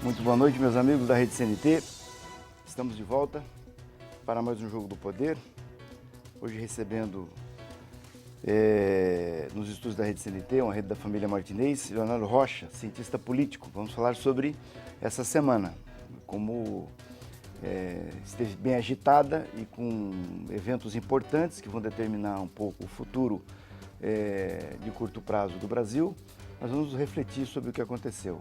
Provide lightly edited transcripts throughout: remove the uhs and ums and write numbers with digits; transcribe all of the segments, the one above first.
Muito boa noite, meus amigos da Rede CNT. Estamos de volta para mais um Jogo do Poder. Hoje recebendo nos estúdios da Rede CNT, uma rede da família Martinez, Leonardo Rocha, cientista político. Vamos falar sobre essa semana, como esteve bem agitada e com eventos importantes que vão determinar um pouco o futuro de curto prazo do Brasil. Nós vamos refletir sobre o que aconteceu.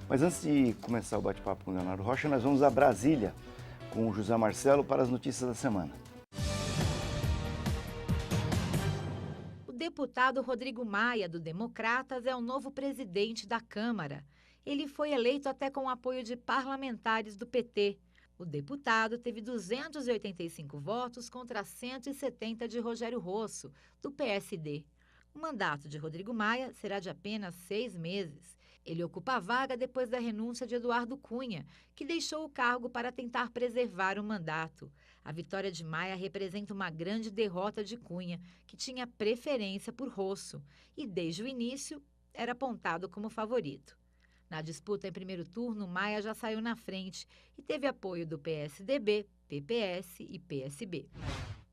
Mas antes de começar o bate-papo com o Leonardo Rocha, nós vamos a Brasília com o José Marcelo para as notícias da semana. O deputado Rodrigo Maia, do Democratas, é o novo presidente da Câmara. Ele foi eleito até com o apoio de parlamentares do PT. O deputado teve 285 votos contra 170 de Rogério Rosso, do PSD. O mandato de Rodrigo Maia será de apenas 6 meses. Ele ocupa a vaga depois da renúncia de Eduardo Cunha, que deixou o cargo para tentar preservar o mandato. A vitória de Maia representa uma grande derrota de Cunha, que tinha preferência por Rosso e, desde o início, era apontado como favorito. Na disputa em primeiro turno, Maia já saiu na frente e teve apoio do PSDB, PPS e PSB.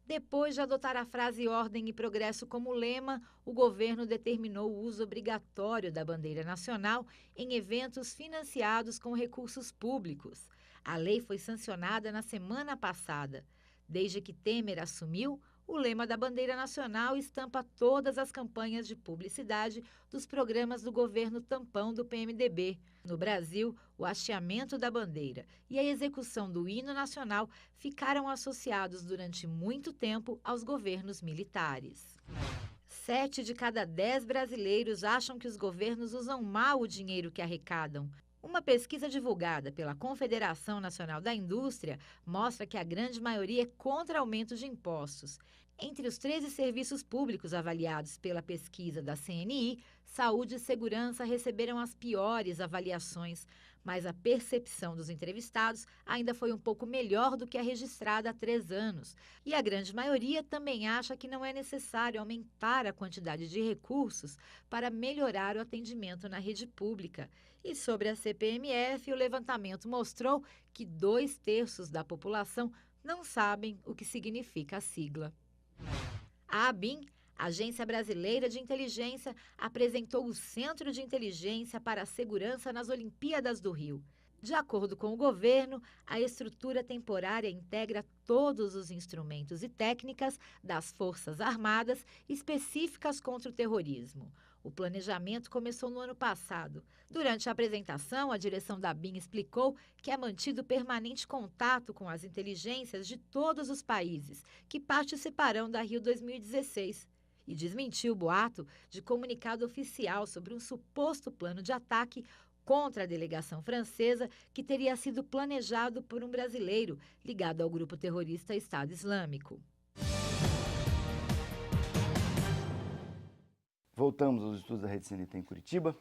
Depois de adotar a frase Ordem e Progresso como lema, o governo determinou o uso obrigatório da bandeira nacional em eventos financiados com recursos públicos. A lei foi sancionada na semana passada. Desde que Temer assumiu, o lema da bandeira nacional estampa todas as campanhas de publicidade dos programas do governo tampão do PMDB. No Brasil, o hasteamento da bandeira e a execução do hino nacional ficaram associados durante muito tempo aos governos militares. 7 de cada 10 brasileiros acham que os governos usam mal o dinheiro que arrecadam. Uma pesquisa divulgada pela Confederação Nacional da Indústria mostra que a grande maioria é contra aumento de impostos. Entre os 13 serviços públicos avaliados pela pesquisa da CNI, saúde e segurança receberam as piores avaliações, mas a percepção dos entrevistados ainda foi um pouco melhor do que a registrada há 3 anos. E a grande maioria também acha que não é necessário aumentar a quantidade de recursos para melhorar o atendimento na rede pública. E sobre a CPMF, o levantamento mostrou que 2/3 da população não sabem o que significa a sigla. A ABIN, Agência Brasileira de Inteligência, apresentou o Centro de Inteligência para a Segurança nas Olimpíadas do Rio. De acordo com o governo, a estrutura temporária integra todos os instrumentos e técnicas das Forças Armadas específicas contra o terrorismo. O planejamento começou no ano passado. Durante a apresentação, a direção da ABIN explicou que é mantido permanente contato com as inteligências de todos os países que participarão da Rio 2016 e desmentiu o boato de comunicado oficial sobre um suposto plano de ataque contra a delegação francesa que teria sido planejado por um brasileiro ligado ao grupo terrorista Estado Islâmico. Voltamos aos estudos da Rede CNT em Curitiba,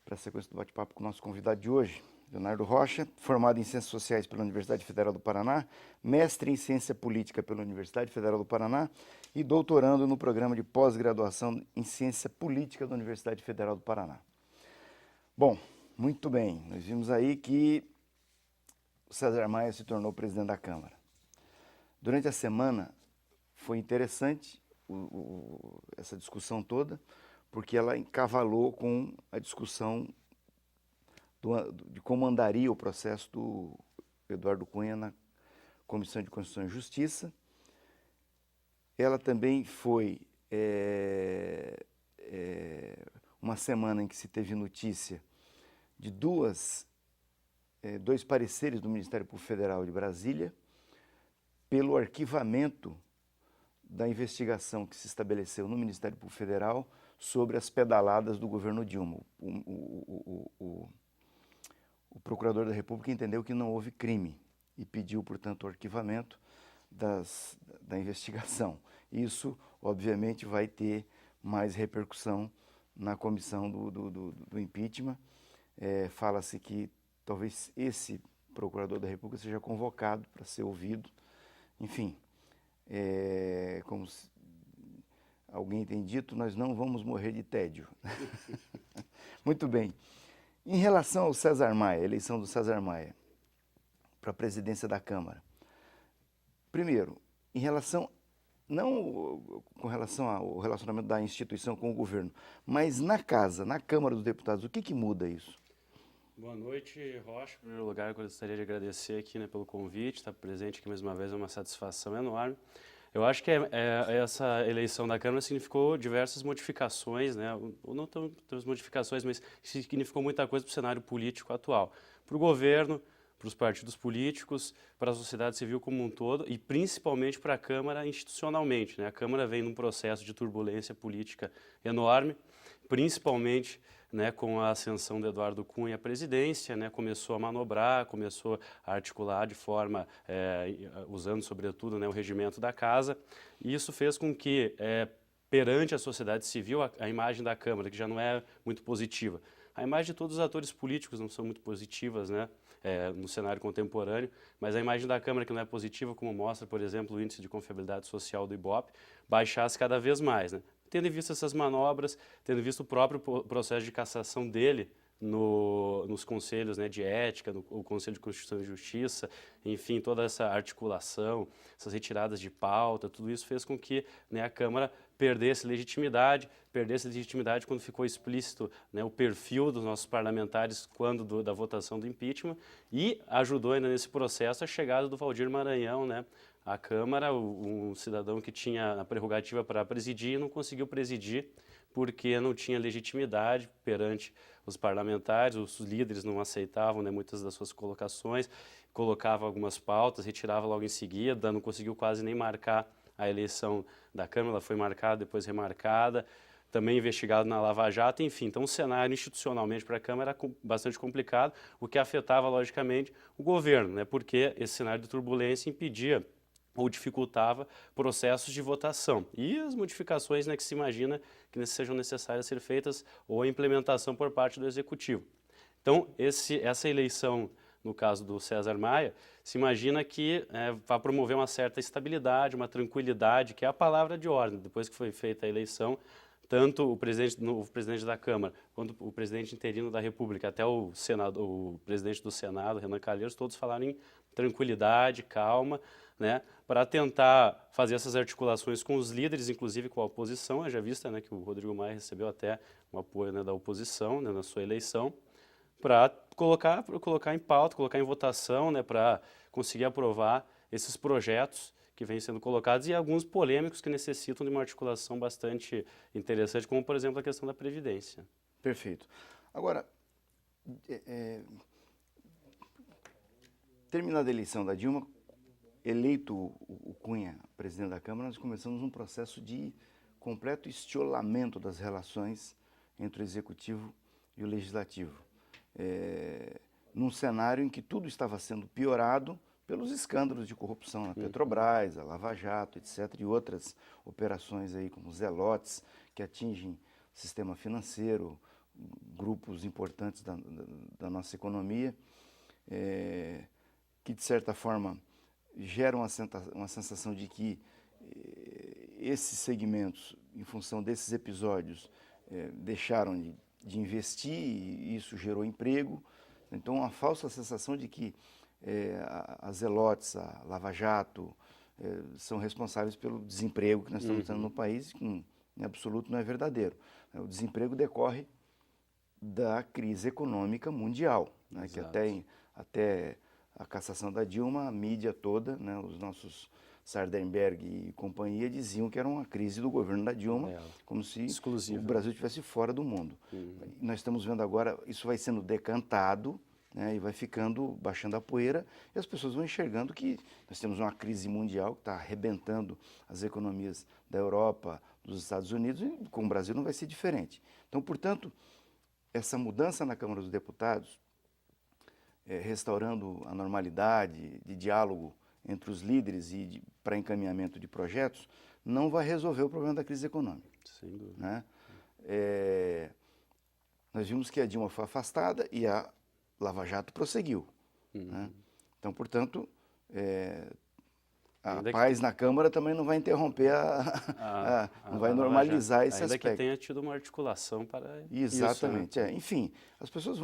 para a sequência do bate-papo com o nosso convidado de hoje, Leonardo Rocha, formado em Ciências Sociais pela Universidade Federal do Paraná, mestre em Ciência Política pela Universidade Federal do Paraná e doutorando no programa de pós-graduação em Ciência Política da Universidade Federal do Paraná. Bom, muito bem, nós vimos aí que o César Maia se tornou presidente da Câmara. Durante a semana foi interessante essa discussão toda, porque ela encavalou com a discussão de como andaria o processo do Eduardo Cunha na Comissão de Constituição e Justiça. Ela também foi uma semana em que se teve notícia de dois pareceres do Ministério Público Federal de Brasília pelo arquivamento da investigação que se estabeleceu no Ministério Público Federal sobre as pedaladas do governo Dilma. O procurador da República entendeu que não houve crime e pediu, portanto, o arquivamento da investigação. Isso, obviamente, vai ter mais repercussão na comissão do impeachment. Fala-se que talvez esse procurador da República seja convocado para ser ouvido. Enfim, como alguém tem dito, nós não vamos morrer de tédio. Muito bem. Em relação ao César Maia, a eleição do César Maia para a presidência da Câmara, primeiro, em relação, não com relação ao relacionamento da instituição com o governo, mas na casa, na Câmara dos Deputados, o que muda isso? Boa noite, Rocha. Em primeiro lugar, eu gostaria de agradecer aqui, né, pelo convite, estar presente aqui mais uma vez é uma satisfação enorme. Eu acho que essa eleição da Câmara significou diversas modificações, né, ou não tantas modificações, mas significou muita coisa para o cenário político atual, para o governo, para os partidos políticos, para a sociedade civil como um todo e principalmente para a Câmara institucionalmente, né? A Câmara vem num processo de turbulência política enorme, principalmente, né, com a ascensão de Eduardo Cunha à presidência, né, começou a manobrar, começou a articular de forma, usando sobretudo, né, o regimento da casa, e isso fez com que, perante a sociedade civil, a imagem da Câmara, que já não é muito positiva, a imagem de todos os atores políticos não são muito positivas, né, no cenário contemporâneo, mas a imagem da Câmara que não é positiva, como mostra, por exemplo, o índice de confiabilidade social do IBOPE, baixasse cada vez mais, né? Tendo em vista essas manobras, tendo visto o próprio processo de cassação dele nos conselhos, né, de ética, o Conselho de Constituição e Justiça, enfim, toda essa articulação, essas retiradas de pauta, tudo isso fez com que, né, a Câmara perdesse legitimidade quando ficou explícito, né, o perfil dos nossos parlamentares quando da votação do impeachment e ajudou ainda nesse processo a chegada do Waldir Maranhão, né, à Câmara, um cidadão que tinha a prerrogativa para presidir e não conseguiu presidir porque não tinha legitimidade perante os parlamentares, os líderes não aceitavam, né, muitas das suas colocações, colocava algumas pautas, retirava logo em seguida, não conseguiu quase nem marcar a eleição da Câmara, ela foi marcada, depois remarcada, também investigado na Lava Jato, enfim. Então, o cenário institucionalmente para a Câmara era bastante complicado, o que afetava, logicamente, o governo, né, porque esse cenário de turbulência impedia ou dificultava processos de votação. E as modificações, né, que se imagina que sejam necessárias ser feitas ou a implementação por parte do Executivo. Então, essa eleição, no caso do César Maia, se imagina que vai promover uma certa estabilidade, uma tranquilidade, que é a palavra de ordem. Depois que foi feita a eleição, tanto o presidente da Câmara, quanto o presidente interino da República, até o presidente do Senado, Renan Calheiros, todos falaram em tranquilidade, calma, né, para tentar fazer essas articulações com os líderes, inclusive com a oposição. Já vista, né, que o Rodrigo Maia recebeu até um apoio, né, da oposição, né, na sua eleição, para colocar em pauta, colocar em votação, né, para conseguir aprovar esses projetos que vêm sendo colocados e alguns polêmicos que necessitam de uma articulação bastante interessante, como, por exemplo, a questão da Previdência. Perfeito. Agora, terminada a eleição da Dilma, eleito o Cunha, presidente da Câmara, nós começamos um processo de completo estiolamento das relações entre o Executivo e o Legislativo. Num cenário em que tudo estava sendo piorado pelos escândalos de corrupção na Petrobras, a Lava Jato, etc., e outras operações aí como zelotes que atingem o sistema financeiro, grupos importantes da nossa economia, que de certa forma geram uma sensação de que esses segmentos, em função desses episódios, deixaram de investir e isso gerou emprego. Então, uma falsa sensação de que a Zelotes, a Lava Jato, são responsáveis pelo desemprego que nós estamos tendo no país, que em absoluto não é verdadeiro. O desemprego decorre da crise econômica mundial, né, que até a cassação da Dilma, a mídia toda, né, os nossos Sardenberg e companhia diziam que era uma crise do governo da Dilma, como se o Brasil estivesse fora do mundo. Nós estamos vendo agora, isso vai sendo decantado, né, e vai baixando a poeira, e as pessoas vão enxergando que nós temos uma crise mundial que está arrebentando as economias da Europa, dos Estados Unidos, e com o Brasil não vai ser diferente. Então, portanto, essa mudança na Câmara dos Deputados, restaurando a normalidade de diálogo entre os líderes e para encaminhamento de projetos, não vai resolver o problema da crise econômica. Sem dúvida. Né? Nós vimos que a Dilma foi afastada e a Lava Jato prosseguiu. Né? Então, portanto, a paz na Câmara também não vai interromper, não vai normalizar esse ainda aspecto. que tenha tido uma articulação para Exatamente. isso, né? Enfim, as pessoas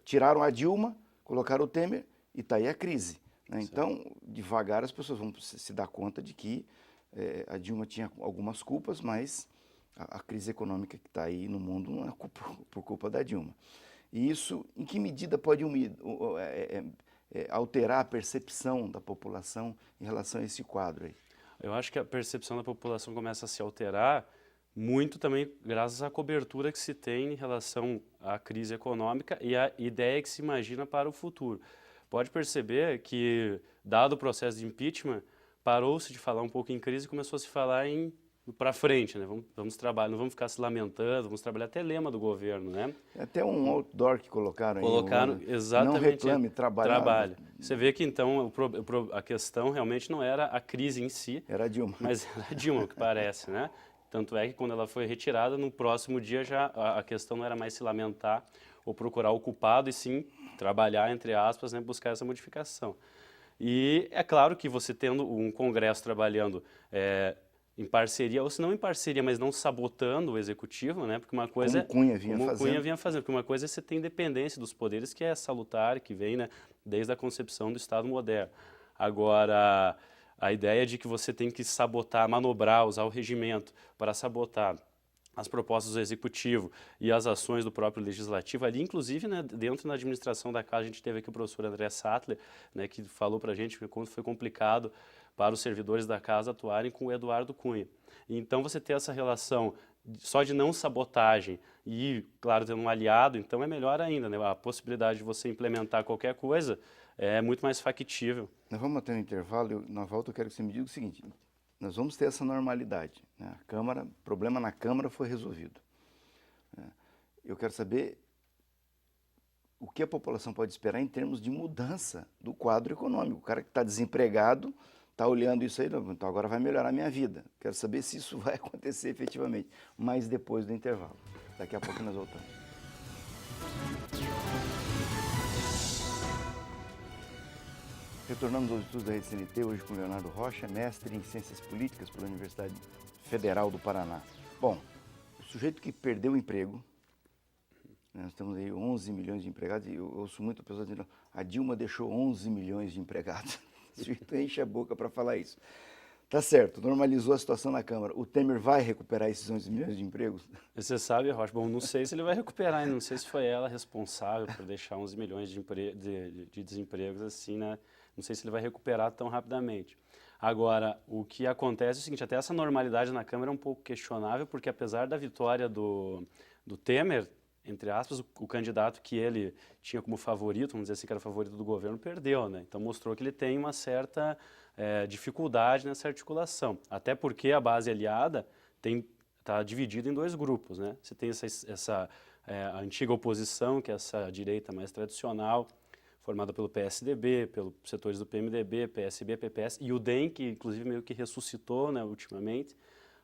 tiraram a Dilma, colocaram o Temer e está aí a crise, né? Então, devagar as pessoas vão se dar conta de que a Dilma tinha algumas culpas, mas a crise econômica que está aí no mundo não é por culpa da Dilma. E isso, em que medida pode alterar a percepção da população em relação a esse quadro aí? Eu acho que a percepção da população começa a se alterar muito também graças à cobertura que se tem em relação à crise econômica e à ideia que se imagina para o futuro. Pode perceber que, dado o processo de impeachment, parou-se de falar um pouco em crise e começou a se falar em para frente, né? Vamos trabalhar, não vamos ficar se lamentando, vamos trabalhar até lema do governo, né? É até um outdoor que colocaram aí. Colocaram exatamente. Não reclame, trabalhe. Você vê que então a questão realmente não era a crise em si, era a Dilma. Mas era a Dilma, o que parece, né? Tanto é que quando ela foi retirada, no próximo dia já a questão não era mais se lamentar ou procurar o culpado, e sim trabalhar, entre aspas, né, buscar essa modificação. E é claro que você tendo um Congresso trabalhando em parceria, ou se não em parceria, mas não sabotando o executivo, né? Porque uma coisa como Cunha vinha fazendo, porque uma coisa é você ter independência dos poderes, que é salutar, que vem, né, desde a concepção do Estado moderno. Agora, a ideia de que você tem que sabotar, manobrar, usar o regimento para sabotar as propostas do executivo e as ações do próprio legislativo, ali inclusive, né, dentro da administração da casa, a gente teve aqui o professor André Sattler, né, que falou para a gente que quando foi complicado para os servidores da casa atuarem com o Eduardo Cunha. Então, você ter essa relação só de não sabotagem e, claro, tendo um aliado, então é melhor ainda, né? A possibilidade de você implementar qualquer coisa é muito mais factível. Nós vamos ter um intervalo e na volta eu quero que você me diga o seguinte: nós vamos ter essa normalidade, né? A Câmara, o problema na Câmara foi resolvido. Eu quero saber o que a população pode esperar em termos de mudança do quadro econômico. O cara que está desempregado está olhando isso aí, então agora vai melhorar a minha vida. Quero saber se isso vai acontecer efetivamente, mas depois do intervalo. Daqui a pouco nós voltamos. Retornamos aos estudos da Rede CNT, hoje com Leonardo Rocha, mestre em Ciências Políticas pela Universidade Federal do Paraná. Bom, o sujeito que perdeu o emprego, nós temos aí 11 milhões de empregados, e eu ouço muito a pessoa dizendo, a Dilma deixou 11 milhões de empregados. O sujeito enche a boca para falar isso. Tá certo, normalizou a situação na Câmara. O Temer vai recuperar esses 11 milhões de empregos? Você sabe, Rocha, bom, não sei se ele vai recuperar, não sei se foi ela responsável por deixar 11 milhões de desempregos assim, né? Não sei se ele vai recuperar tão rapidamente. Agora, o que acontece é o seguinte, até essa normalidade na Câmara é um pouco questionável, porque apesar da vitória do Temer, entre aspas, o candidato que ele tinha como favorito, vamos dizer assim, que era o favorito do governo, perdeu, né? Então mostrou que ele tem uma certa dificuldade nessa articulação. Até porque a base aliada está dividida em dois grupos, né? Você tem a antiga oposição, que é essa direita mais tradicional, formada pelo PSDB, pelos setores do PMDB, PSB, PPS, e o DEM, que inclusive meio que ressuscitou, né, ultimamente,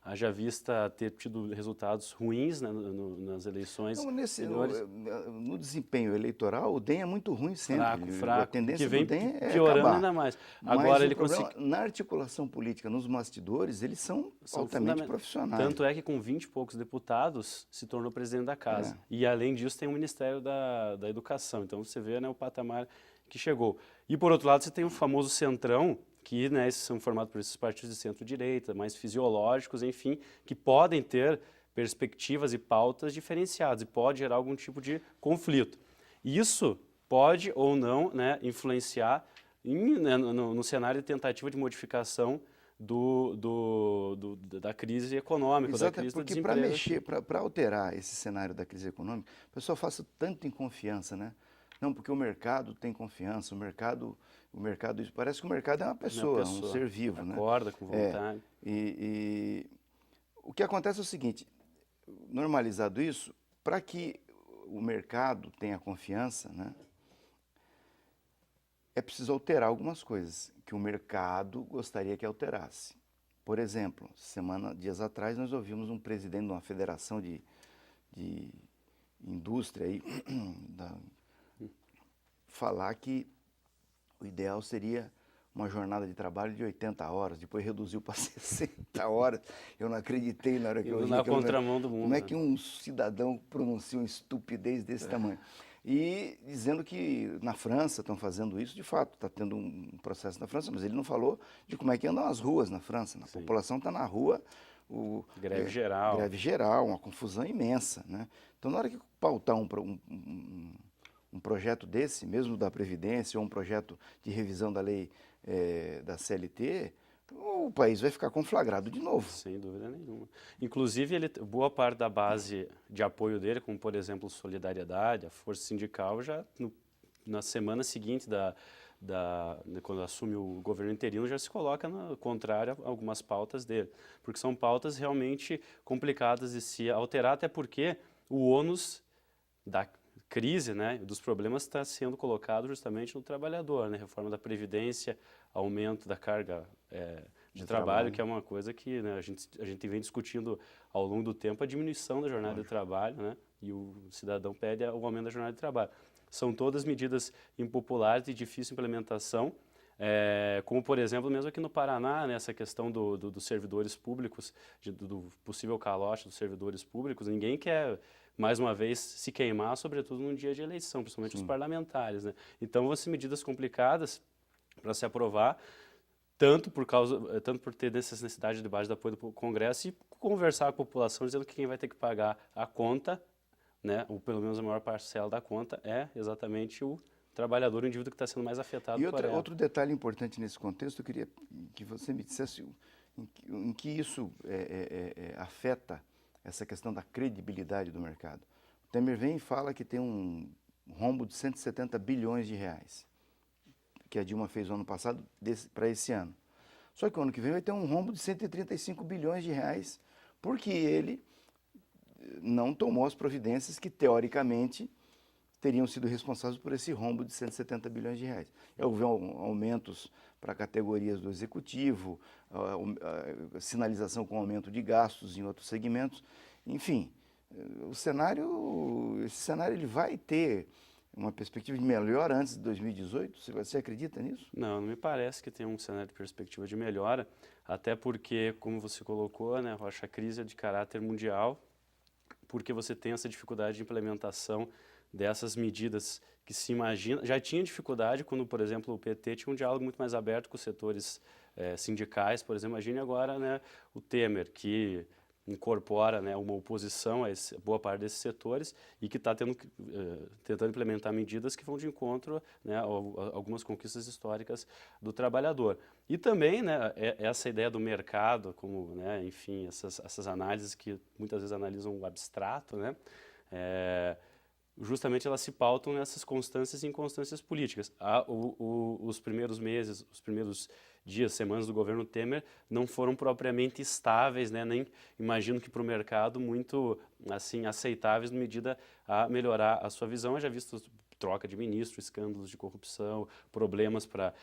haja vista ter tido resultados ruins, né, nas eleições. No desempenho eleitoral, o DEM é muito ruim sempre. Fraco. A tendência que vem do DEM é piorando acabar. ainda mais. Agora, ele na articulação política, nos bastidores, eles são altamente profissionais. Tanto é que com 20 e poucos deputados se tornou presidente da casa. E além disso tem o Ministério da Educação. Então você vê, né, o patamar que chegou. E por outro lado você tem o famoso Centrão, que, né, são formados por esses partidos de centro-direita, mais fisiológicos, enfim, que podem ter perspectivas e pautas diferenciadas e pode gerar algum tipo de conflito. Isso pode ou não, né, influenciar no cenário de tentativa de modificação da crise econômica, Exato, da crise do porque desemprego. para alterar esse cenário da crise econômica, o pessoal faça tanto em confiança, né? Não, porque o mercado tem confiança, o mercado isso parece que o mercado é uma pessoa, um ser vivo, né? Acorda com vontade. E o que acontece é o seguinte, normalizado isso, para que o mercado tenha confiança, né? É preciso alterar algumas coisas que o mercado gostaria que alterasse. Por exemplo, dias atrás nós ouvimos um presidente de uma federação de indústria aí, falar que o ideal seria uma jornada de trabalho de 80 horas, depois reduziu para 60 horas. Eu não acreditei na hora que eu Indo vi na aquilo, né? contramão do mundo. Como é né? que um cidadão pronuncia uma estupidez desse tamanho? E dizendo que na França estão fazendo isso, de fato, está tendo um processo na França, mas ele não falou de como é que andam as ruas na França. A população está na rua, Greve geral. greve geral, uma confusão imensa, né? Então, na hora que pautar um projeto desse, mesmo da Previdência, ou um projeto de revisão da lei da CLT, o país vai ficar conflagrado de novo. Sem dúvida nenhuma. Inclusive, boa parte da base de apoio dele, como por exemplo Solidariedade, a Força Sindical, já na semana seguinte quando assume o governo interino, já se coloca contrário a algumas pautas dele. Porque são pautas realmente complicadas de se alterar, até porque o ônus da crise, né, dos problemas está sendo colocado justamente no trabalhador, né? Reforma da Previdência, aumento da carga de trabalho, que é uma coisa que, né, a gente vem discutindo ao longo do tempo, a diminuição da jornada de trabalho, né, e o cidadão pede o aumento da jornada de trabalho. São todas medidas impopulares de difícil implementação, como, por exemplo, mesmo aqui no Paraná, né, essa questão dos servidores públicos, do possível calote dos servidores públicos, ninguém quer, mais uma vez, se queimar, sobretudo num dia de eleição, principalmente os parlamentares. Né? Então, vão ser medidas complicadas para se aprovar, tanto por ter necessidade de base de apoio do Congresso e conversar com a população dizendo que quem vai ter que pagar a conta, né, ou pelo menos a maior parcela da conta, é exatamente o trabalhador, o indivíduo que está sendo mais afetado por ela. Outro detalhe importante nesse contexto, eu queria que você me dissesse em que isso afeta essa questão da credibilidade do mercado. O Temer vem e fala que tem um rombo de 170 bilhões de reais, que a Dilma fez no ano passado para esse ano. Só que o ano que vem vai ter um rombo de 135 bilhões de reais, porque ele não tomou as providências que, teoricamente, teriam sido responsáveis por esse rombo de 170 bilhões de reais. Houve aumentos para categorias do executivo, sinalização com aumento de gastos em outros segmentos. Enfim, esse cenário ele vai ter uma perspectiva de melhora antes de 2018? Você acredita nisso? Não me parece que tem um cenário de perspectiva de melhora, até porque, como você colocou, né, Rocha, a crise é de caráter mundial, porque você tem essa dificuldade de implementação dessas medidas que se imagina. Já tinha dificuldade quando, por exemplo, o PT tinha um diálogo muito mais aberto com os setores sindicais, por exemplo. Imagine agora, né, o Temer, que incorpora, né, uma oposição a boa parte desses setores e que está tentando implementar medidas que vão de encontro, né, a algumas conquistas históricas do trabalhador. E também, né, essa ideia do mercado, como, né, enfim, essas análises que muitas vezes analisam o abstrato, né, justamente elas se pautam nessas constâncias e inconstâncias políticas. Os primeiros meses, os primeiros dias, semanas do governo Temer não foram propriamente estáveis, né? Nem imagino que para o mercado muito assim aceitáveis na medida a melhorar a sua visão. Eu já visto troca de ministro, escândalos de corrupção, problemas para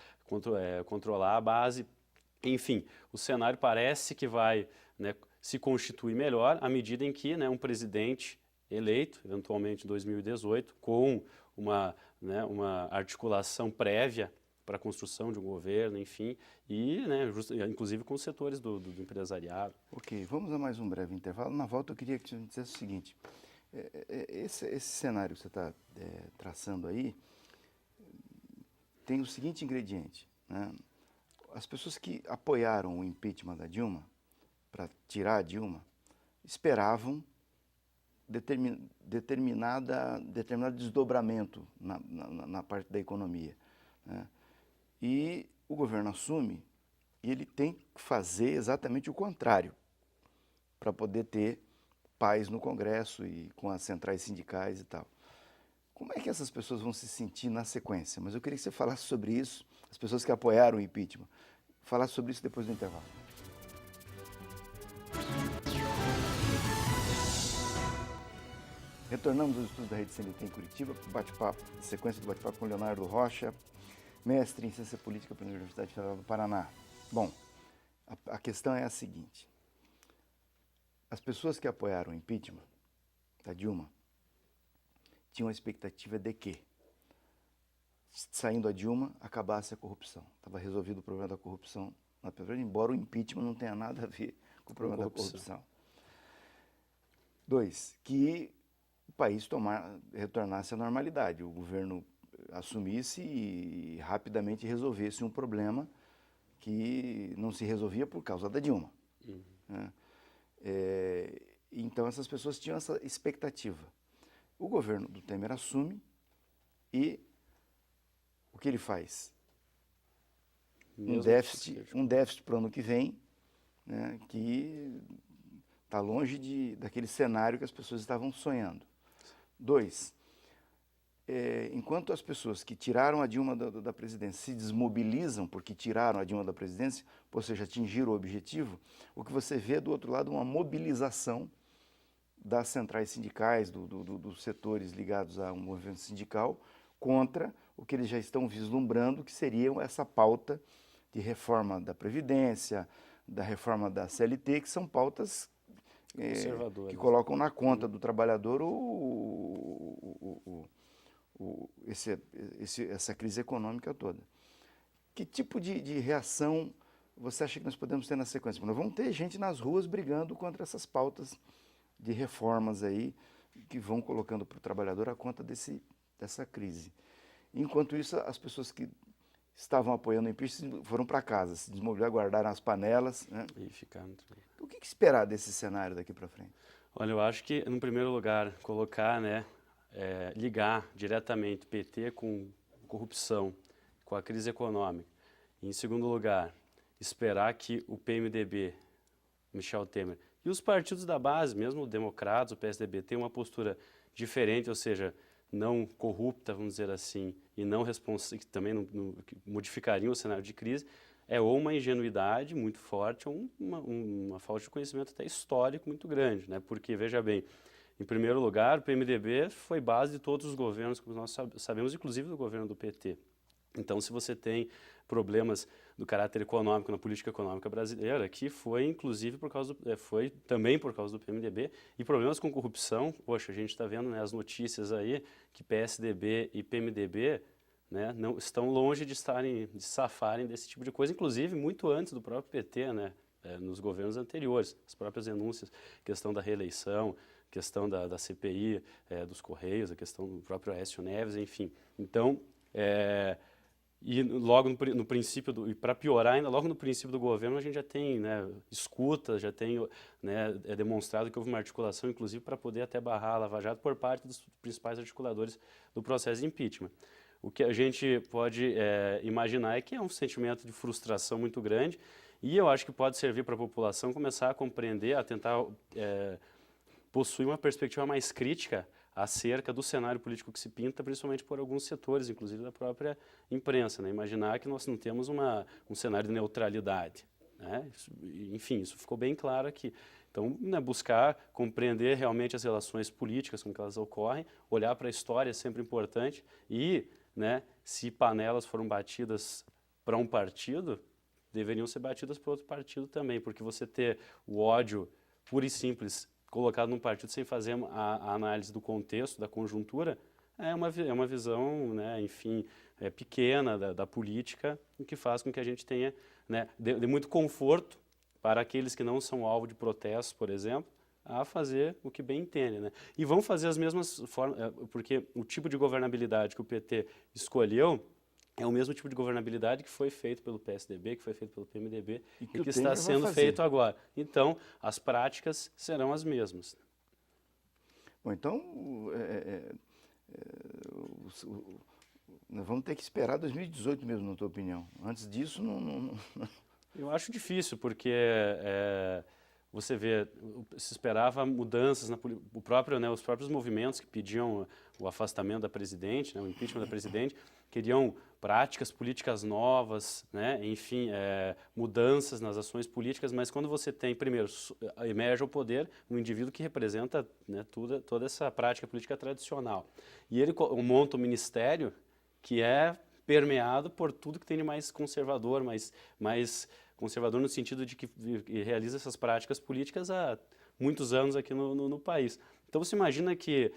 controlar a base. Enfim, o cenário parece que vai, né, se constituir melhor à medida em que, né, um presidente eleito, eventualmente em 2018, com uma articulação prévia para a construção de um governo, enfim, e, né, inclusive com os setores do empresariado. Ok, vamos a mais um breve intervalo. Na volta eu queria que você me dissesse o seguinte, esse cenário que você está traçando aí tem o seguinte ingrediente, né? As pessoas que apoiaram o impeachment da Dilma, para tirar a Dilma, esperavam determinado desdobramento na parte da economia, né? E o governo assume e ele tem que fazer exatamente o contrário para poder ter paz no Congresso e com as centrais sindicais e tal. Como é que essas pessoas vão se sentir na sequência? Mas eu queria que você falasse sobre isso, as pessoas que apoiaram o impeachment, falasse sobre isso depois do intervalo. Retornamos aos estudos da Rede CNT em Curitiba, bate-papo, sequência do bate-papo com Leonardo Rocha, mestre em Ciência Política pela Universidade Federal do Paraná. Bom, a questão é a seguinte, as pessoas que apoiaram o impeachment da Dilma tinham a expectativa de que saindo a Dilma, acabasse a corrupção. Estava resolvido o problema da corrupção na Petrobras, embora o impeachment não tenha nada a ver com o problema da corrupção. 2, que o país retornasse à normalidade, o governo assumisse e rapidamente resolvesse um problema que não se resolvia por causa da Dilma. Né? Então essas pessoas tinham essa expectativa. O governo do Temer assume e o que ele faz? Um déficit para o ano que vem, né, que está longe daquele cenário que as pessoas estavam sonhando. 2, enquanto as pessoas que tiraram a Dilma da presidência se desmobilizam porque tiraram a Dilma da presidência, ou seja, atingiram o objetivo, o que você vê do outro lado é uma mobilização das centrais sindicais, dos setores ligados a um movimento sindical, contra o que eles já estão vislumbrando, que seria essa pauta de reforma da Previdência, da reforma da CLT, que são pautas que colocam na conta do trabalhador essa crise econômica toda. Que tipo de reação você acha que nós podemos ter na sequência? Nós vamos ter gente nas ruas brigando contra essas pautas de reformas aí, que vão colocando para o trabalhador a conta dessa crise. Enquanto isso, as pessoas que estavam apoiando o impeachment foram para casa, se desmobilizaram, guardaram as panelas. Né? E ficaram. O que esperar desse cenário daqui para frente? Olha, eu acho que, no primeiro lugar, colocar, ligar diretamente PT com corrupção, com a crise econômica. Em segundo lugar, esperar que o PMDB, Michel Temer, e os partidos da base, mesmo o Democratas, o PSDB, tenham uma postura diferente, ou seja, não corrupta, vamos dizer assim, e não que também não modificariam o cenário de crise, ou uma ingenuidade muito forte, ou uma falta de conhecimento até histórico muito grande, né? Porque, veja bem, em primeiro lugar, o PMDB foi base de todos os governos, como nós sabemos, inclusive do governo do PT. Então, se você tem problemas do caráter econômico na política econômica brasileira, que foi inclusive foi também por causa do PMDB, e problemas com corrupção, poxa, a gente está vendo, né, as notícias aí que PSDB e PMDB, né, não estão longe de safarem desse tipo de coisa, inclusive muito antes do próprio PT, né, nos governos anteriores, as próprias denúncias, questão da reeleição, questão da CPI, dos Correios, a questão do próprio Aécio Neves, enfim. Então, e logo no princípio, e para piorar ainda, logo no princípio do governo, a gente já tem, né, escuta, já tem, né, demonstrado que houve uma articulação, inclusive, para poder até barrar a Lava Jato por parte dos principais articuladores do processo de impeachment. O que a gente pode imaginar é que é um sentimento de frustração muito grande, e eu acho que pode servir para a população começar a compreender, a tentar possuir uma perspectiva mais crítica acerca do cenário político que se pinta, principalmente por alguns setores, inclusive da própria imprensa, né? Imaginar que nós não temos um cenário de neutralidade, né? Enfim, isso ficou bem claro aqui. Então, né, buscar compreender realmente as relações políticas, como que elas ocorrem, olhar para a história é sempre importante e, né, se panelas foram batidas para um partido, deveriam ser batidas para outro partido também, porque você ter o ódio puro e simples colocado num partido sem fazer a análise do contexto, da conjuntura, é uma visão, né, enfim, pequena da política, o que faz com que a gente tenha, né, de muito conforto para aqueles que não são alvo de protestos, por exemplo, a fazer o que bem entendem, né? E vão fazer as mesmas formas, porque o tipo de governabilidade que o PT escolheu é o mesmo tipo de governabilidade que foi feito pelo PSDB, que foi feito pelo PMDB e que está sendo feito agora. Então, as práticas serão as mesmas. Bom, então, nós vamos ter que esperar 2018 mesmo, na tua opinião. Antes disso, não... Eu acho difícil, porque você vê, se esperava mudanças, os próprios movimentos que pediam o afastamento da presidente, né, o impeachment da presidente, queriam práticas políticas novas, né, enfim, mudanças nas ações políticas, mas quando você tem, primeiro, emerge ao poder um indivíduo que representa, né, toda essa prática política tradicional. E ele monta um ministério que é permeado por tudo que tem de mais conservador, mais conservador no sentido de que realiza essas práticas políticas há muitos anos aqui no país. Então você imagina que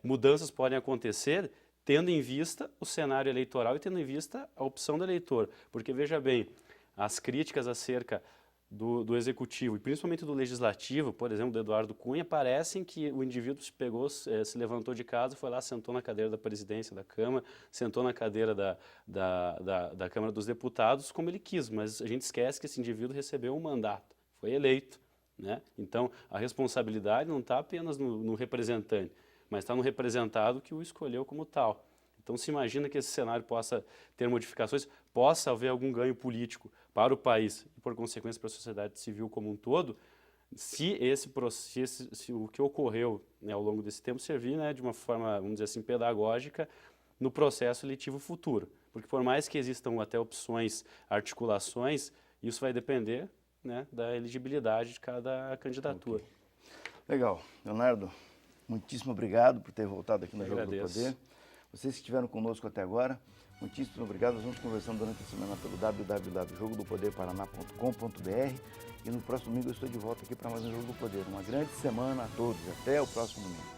mudanças podem acontecer tendo em vista o cenário eleitoral e tendo em vista a opção do eleitor. Porque, veja bem, as críticas acerca do Executivo e principalmente do Legislativo, por exemplo, do Eduardo Cunha, parecem que o indivíduo se pegou, se levantou de casa, foi lá, sentou na cadeira da presidência da Câmara, sentou na cadeira da Câmara dos Deputados, como ele quis, mas a gente esquece que esse indivíduo recebeu um mandato, foi eleito, né? Então, a responsabilidade não está apenas no representante, mas está no representado que o escolheu como tal. Então, se imagina que esse cenário possa ter modificações, possa haver algum ganho político para o país e, por consequência, para a sociedade civil como um todo, se o que ocorreu, né, ao longo desse tempo servir, né, de uma forma, vamos dizer assim, pedagógica no processo eletivo futuro. Porque, por mais que existam até opções, articulações, isso vai depender, né, da elegibilidade de cada candidatura. Okay. Legal. Leonardo, muitíssimo obrigado por ter voltado aqui no Jogo do Poder. Vocês que estiveram conosco até agora, muitíssimo obrigado. Nós vamos conversando durante a semana pelo www.jogodopoderparaná.com.br e no próximo domingo eu estou de volta aqui para mais um Jogo do Poder. Uma grande semana a todos. Até o próximo domingo.